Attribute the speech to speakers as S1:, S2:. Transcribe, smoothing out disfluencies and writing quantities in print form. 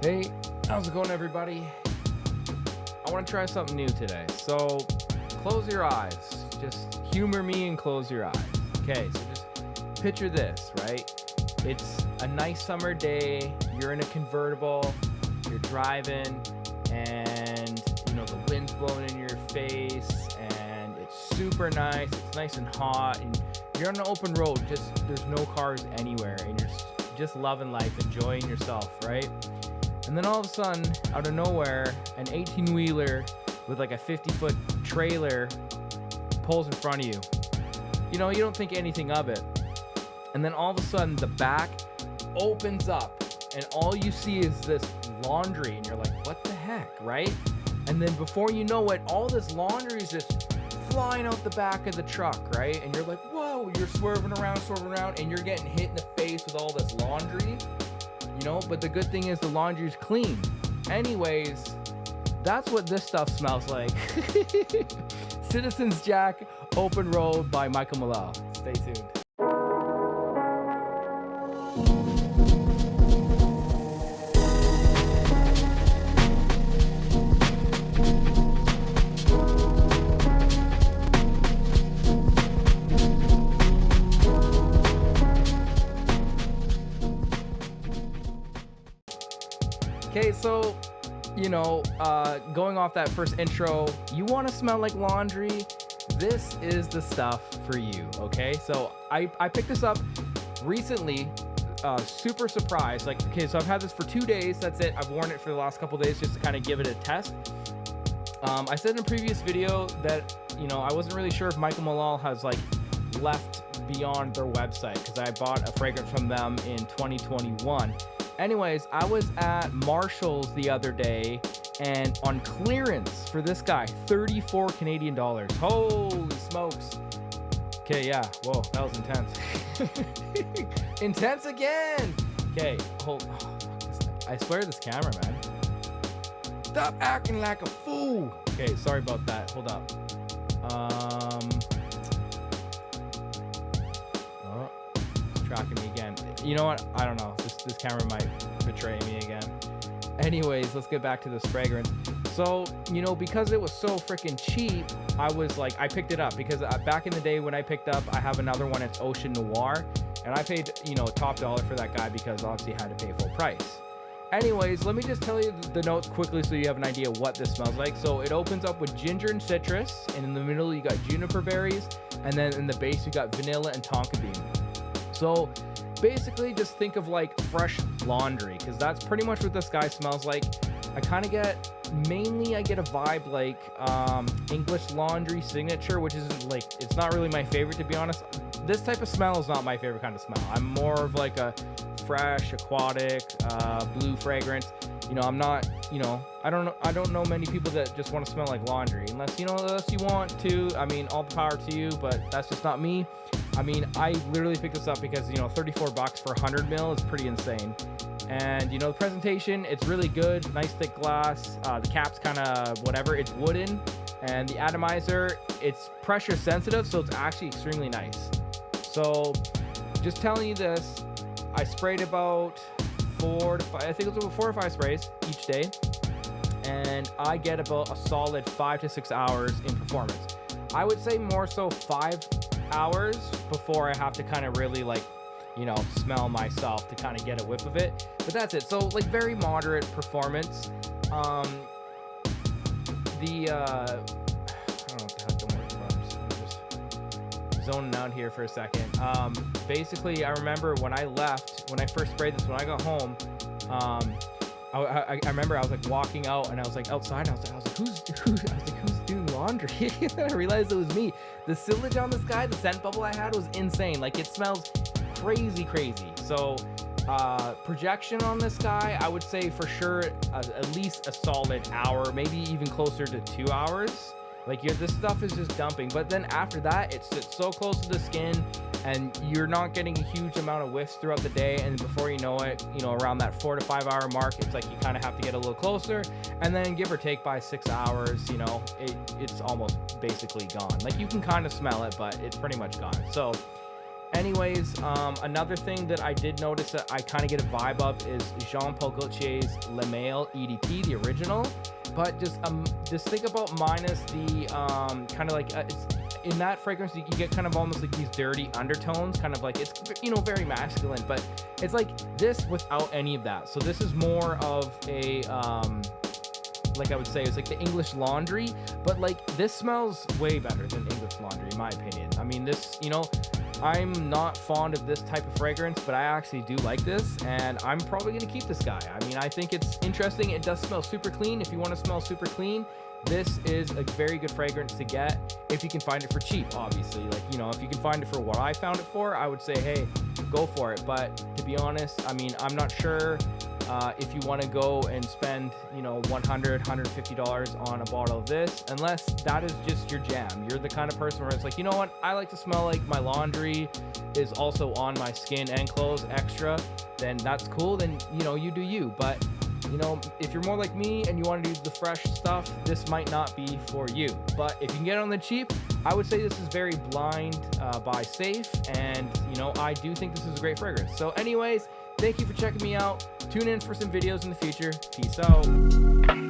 S1: Hey, how's it going, everybody? I want to try something new today. So close your eyes. Just humor me and close your eyes. Okay, so just picture this, right? It's a nice summer day. You're in a convertible. You're driving, and the wind's blowing in your face, and it's super nice. It's nice and hot, and you're on an open road. There's no cars anywhere, and you're just loving life, enjoying yourself, right? And then all of a sudden, out of nowhere, an 18-wheeler with like a 50-foot trailer pulls in front of you. You don't think anything of it. And then all of a sudden, the back opens up, and all you see is this laundry, and you're like, what the heck, right? And then before you know it, all this laundry is just flying out the back of the truck, right? And you're like, whoa, you're swerving around, and you're getting hit in the face with all this laundry. But the good thing is the laundry's clean. Anyways, that's what this stuff smells like. Citizens Jack, Open Road by Michael Malul. Stay tuned. Okay, so, going off that first intro, you want to smell like laundry? This is the stuff for you, okay? So I picked this up recently, super surprised. So I've had this for 2 days, that's it. I've worn it for the last couple days just to kind of give it a test. I said in a previous video that, I wasn't really sure if Michael Malul has, left beyond their website, because I bought a fragrance from them in 2021. Anyways, I was at Marshall's the other day, and on clearance for this guy, 34 Canadian dollars. Holy smokes. Okay, yeah. Whoa, that was intense. Intense again. Okay, I swear this camera, man. Stop acting like a fool. Okay, sorry about that. Hold up. Tracking me again. You know what? I don't know. This camera might betray me again. Anyways, let's get back to this fragrance. So, because it was so freaking cheap, I picked it up because back in the day when I picked up, I have another one. It's Ocean Noir, and I paid, top dollar for that guy because obviously I had to pay full price. Anyways, let me just tell you the notes quickly so you have an idea what this smells like. So it opens up with ginger and citrus, and in the middle you got juniper berries, and then in the base you got vanilla and tonka bean. So basically just think of fresh laundry, because that's pretty much what this guy smells like. I get a vibe like English Laundry Signature, which isn't it's not really my favorite, to be honest. This type of smell is not my favorite kind of smell. I'm more of like a fresh, aquatic, blue fragrance. I'm not, I don't know many people that just want to smell like laundry, unless you want to. All the power to you, but that's just not me. I literally picked this up because, $34 for 100 mil is pretty insane. And, the presentation, it's really good. Nice thick glass. The cap's kind of whatever. It's wooden. And the atomizer, it's pressure sensitive, so it's actually extremely nice. So, just telling you this, I sprayed about 4 to 5, I think it was about 4 or 5 sprays each day. And I get about a solid 5 to 6 hours in performance. I would say more so 5 hours before I have to kind of really smell myself to kind of get a whiff of it. But that's it. So very moderate performance. I don't know what the heck I'm working from. I'm just zoning out here for a second. Basically, I remember when I first sprayed this, when I got home, I remember I was walking out, and I was outside, and I was like, who's doing laundry? And then I realized it was me. The sillage on this guy, the scent bubble I had was insane. It smells crazy. So projection on this guy, I would say for sure at least a solid hour, maybe even closer to 2 hours. This stuff is just dumping. But then after that, it sits so close to the skin, and you're not getting a huge amount of whiffs throughout the day. And before you know it, around that 4 to 5 hour mark, it's you kind of have to get a little closer. And then give or take by 6 hours, it's almost basically gone. You can kind of smell it, but it's pretty much gone. So Anyways, another thing that I did notice that I kind of get a vibe of is Jean-Paul Gaultier's Le Male EDT, the original. But just think about minus the kind of like it's, in that fragrance you get kind of almost like these dirty undertones, kind of like it's, you know, very masculine, but it's like this without any of that. So this is more of a like I would say it's like the English Laundry, but like this smells way better than English Laundry in my opinion. I mean, this, you know, I'm not fond of this type of fragrance, but I actually do like this, and I'm probably gonna keep this guy. I mean, I think it's interesting. It does smell super clean. If you want to smell super clean, this is a very good fragrance to get if you can find it for cheap, obviously. Like, you know, if you can find it for what I found it for, I would say, hey, go for it. But to be honest, I mean, I'm not sure if you want to go and spend, you know, $100, $150 on a bottle of this, unless that is just your jam. You're the kind of person where it's like, you know what, I like to smell like my laundry is also on my skin and clothes extra, then that's cool. Then, you know, you do you. But, you know, if you're more like me and you want to do the fresh stuff, this might not be for you. But if you can get it on the cheap, I would say this is very blind buy safe, and, you know, I do think this is a great fragrance. So anyways, thank you for checking me out. Tune in for some videos in the future. Peace out.